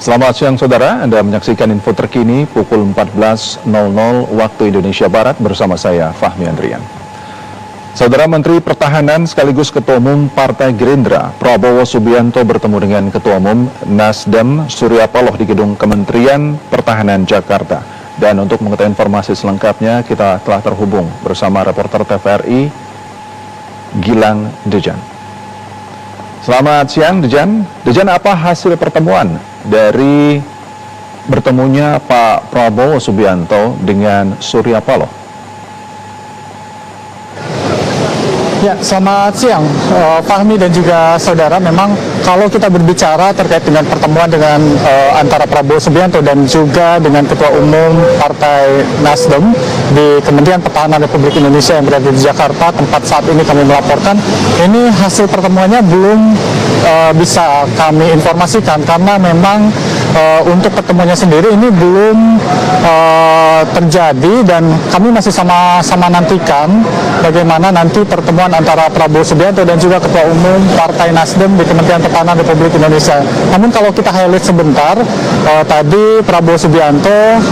Selamat siang saudara, Anda menyaksikan info terkini pukul 14.00 waktu Indonesia Barat bersama saya Fahmi Andrian. Saudara Menteri Pertahanan sekaligus Ketua Umum Partai Gerindra Prabowo Subianto bertemu dengan Ketua Umum Nasdem Surya Paloh di Gedung Kementerian Pertahanan Jakarta. Dan untuk mengetahui informasi selengkapnya kita telah terhubung bersama reporter TVRI Gilang Dejan. Selamat siang Dejan. Dejan, apa hasil pertemuan dari bertemunya Pak Prabowo Subianto dengan Surya Paloh? Ya, selamat siang Fahmi dan juga saudara. Memang kalau kita berbicara terkait dengan pertemuan dengan antara Prabowo Subianto dan juga dengan Ketua Umum Partai Nasdem di Kementerian Pertahanan Republik Indonesia yang berada di Jakarta, tempat saat ini kami melaporkan, ini hasil pertemuannya belum bisa kami informasikan karena memang untuk pertemuannya sendiri ini belum terjadi dan kami masih sama-sama nantikan bagaimana nanti pertemuan antara Prabowo Subianto dan juga Ketua Umum Partai Nasdem di Kementerian Pertahanan Republik Indonesia. Namun kalau kita highlight sebentar, tadi Prabowo Subianto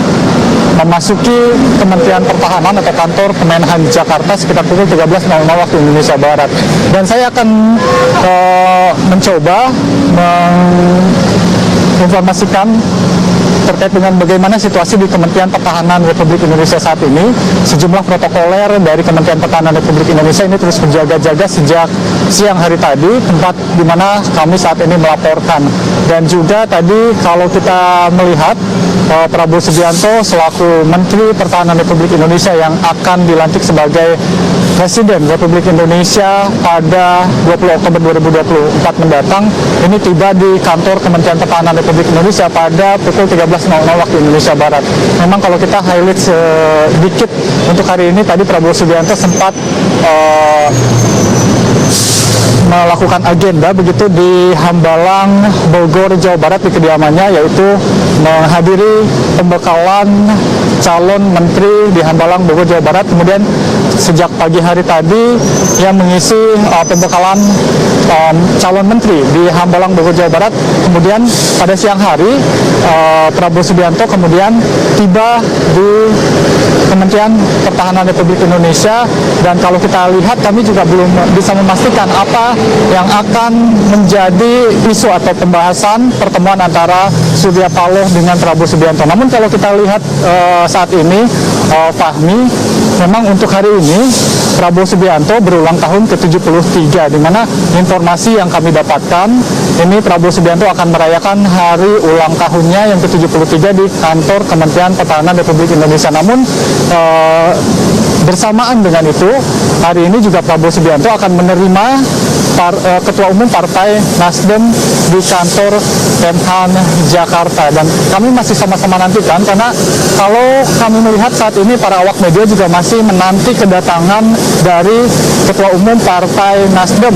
memasuki Kementerian Pertahanan atau kantor Kemenhan Jakarta sekitar pukul 13.00 waktu Indonesia Barat. Dan saya akan mencoba menginformasikan terkait dengan bagaimana situasi di Kementerian Pertahanan Republik Indonesia saat ini. Sejumlah protokoler dari Kementerian Pertahanan Republik Indonesia ini terus berjaga-jaga sejak siang hari tadi, tempat di mana kami saat ini melaporkan. Dan juga tadi kalau kita melihat Prabowo Subianto selaku Menteri Pertahanan Republik Indonesia yang akan dilantik sebagai Presiden Republik Indonesia pada 20 Oktober 2024 mendatang, ini tiba di kantor Kementerian Pertahanan Republik Indonesia pada pukul 13.00 waktu Indonesia Barat. Memang kalau kita highlight sedikit untuk hari ini, tadi Prabowo Subianto sempat melakukan agenda begitu di Hambalang, Bogor, Jawa Barat di kediamannya, yaitu menghadiri pembekalan calon menteri di Hambalang, Bogor, Jawa Barat. Kemudian sejak pagi hari tadi yang mengisi pembekalan calon menteri di Hambalang, Bogor, Jawa Barat. Kemudian pada siang hari Prabowo Subianto kemudian tiba di Kementerian Pertahanan Republik Indonesia. Dan kalau kita lihat, kami juga belum bisa memastikan apa yang akan menjadi isu atau pembahasan pertemuan antara Surya Paloh dengan Prabowo Subianto. Namun kalau kita lihat saat ini, Fahmi, memang untuk hari ini Prabowo Subianto berulang tahun ke-73, di mana informasi yang kami dapatkan ini Prabowo Subianto akan merayakan hari ulang tahunnya yang ke-73 di kantor Kementerian Pertahanan Republik Indonesia. Namun bersamaan dengan itu, hari ini juga Prabowo Subianto akan menerima Ketua Umum Partai Nasdem di kantor Kemhan Jakarta. Dan kami masih sama-sama nantikan, karena kalau kami melihat saat ini para awak media juga masih menanti kedatangan dari Ketua Umum Partai Nasdem.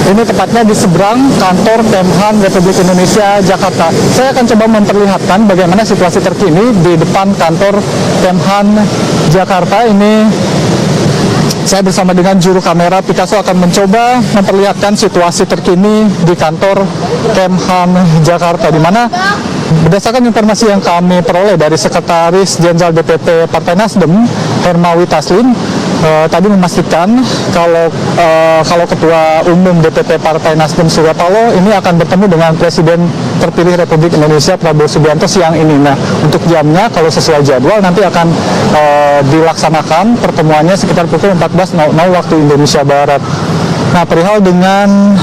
Ini tepatnya di seberang kantor Kemhan Republik Indonesia Jakarta. Saya akan coba memperlihatkan bagaimana situasi terkini di depan kantor Kemhan Jakarta. Ini saya bersama dengan juru kamera Picasso akan mencoba memperlihatkan situasi terkini di kantor Kemhan Jakarta, di mana berdasarkan informasi yang kami peroleh dari Sekretaris Jenderal DPP Partai Nasdem, Hermawi Taslin, tadi memastikan kalau Ketua Umum DPP Partai Nasdem Surya Paloh ini akan bertemu dengan Presiden terpilih Republik Indonesia Prabowo Subianto siang ini. Nah, untuk jamnya kalau sesuai jadwal nanti akan dilaksanakan pertemuannya sekitar pukul 14.00 waktu Indonesia Barat. Nah, perihal dengan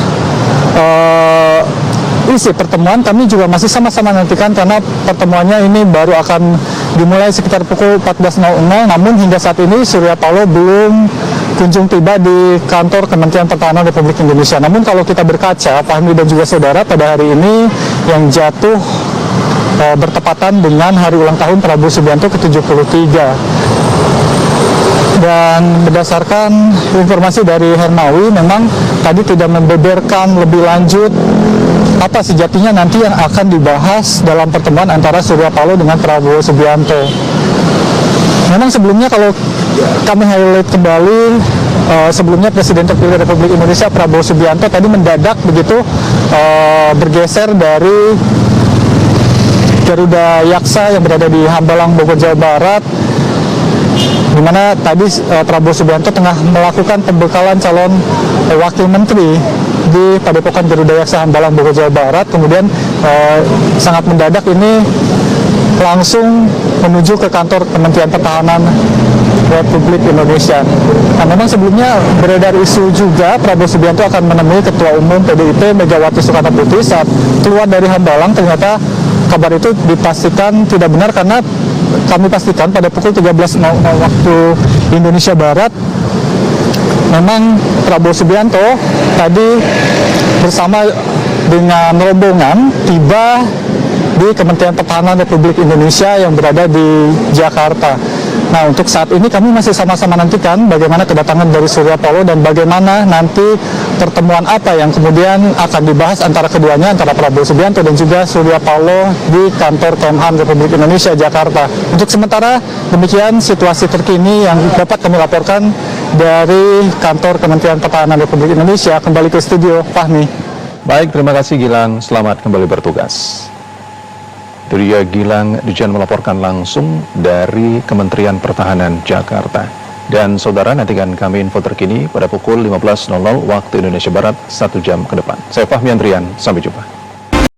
isi pertemuan, kami juga masih sama-sama nantikan karena pertemuannya ini baru akan dimulai sekitar pukul 14.00. Namun hingga saat ini Surya Paloh belum kunjung tiba di kantor Kementerian Pertahanan Republik Indonesia. Namun kalau kita berkaca, Fahmi dan juga saudara, pada hari ini yang jatuh bertepatan dengan hari ulang tahun Prabowo Subianto ke-73. Dan berdasarkan informasi dari Hermawi, memang tadi tidak membeberkan lebih lanjut apa sejatinya nanti yang akan dibahas dalam pertemuan antara Surya Paloh dengan Prabowo Subianto. Memang sebelumnya kalau kami highlight kembali, sebelumnya Presiden terpilih Republik Indonesia Prabowo Subianto tadi mendadak begitu bergeser dari Garuda Yaksa yang berada di Hambalang, Bogor, Jawa Barat, di mana tadi Prabowo Subianto tengah melakukan pembekalan calon wakil menteri di Padepokan Garuda Yaksa Hambalang, Bogor, Jawa Barat. Kemudian sangat mendadak ini langsung menuju ke kantor Kementerian Pertahanan Republik Indonesia. Nah, memang sebelumnya beredar isu juga Prabowo Subianto akan menemui Ketua Umum PDIP Megawati Soekarnoputri saat keluar dari Hambalang. Ternyata kabar itu dipastikan tidak benar karena kami pastikan pada pukul 13.00 waktu Indonesia Barat memang Prabowo Subianto tadi bersama dengan rombongan tiba di Kementerian Pertahanan Republik Indonesia yang berada di Jakarta. Nah, untuk saat ini kami masih sama-sama nantikan bagaimana kedatangan dari Surya Paloh dan bagaimana nanti pertemuan apa yang kemudian akan dibahas antara keduanya, antara Prabowo Subianto dan juga Surya Paloh di kantor Kemhan Republik Indonesia Jakarta. Untuk sementara demikian situasi terkini yang dapat kami laporkan dari kantor Kementerian Pertahanan Republik Indonesia. Kembali ke studio, Fahmi. Baik, terima kasih Gilang. Selamat kembali bertugas. Itu dia Gilang Dijan melaporkan langsung dari Kementerian Pertahanan Jakarta. Dan saudara, nantikan kami info terkini pada pukul 15.00 waktu Indonesia Barat 1 jam ke depan. Saya Fahmi Andrian, sampai jumpa.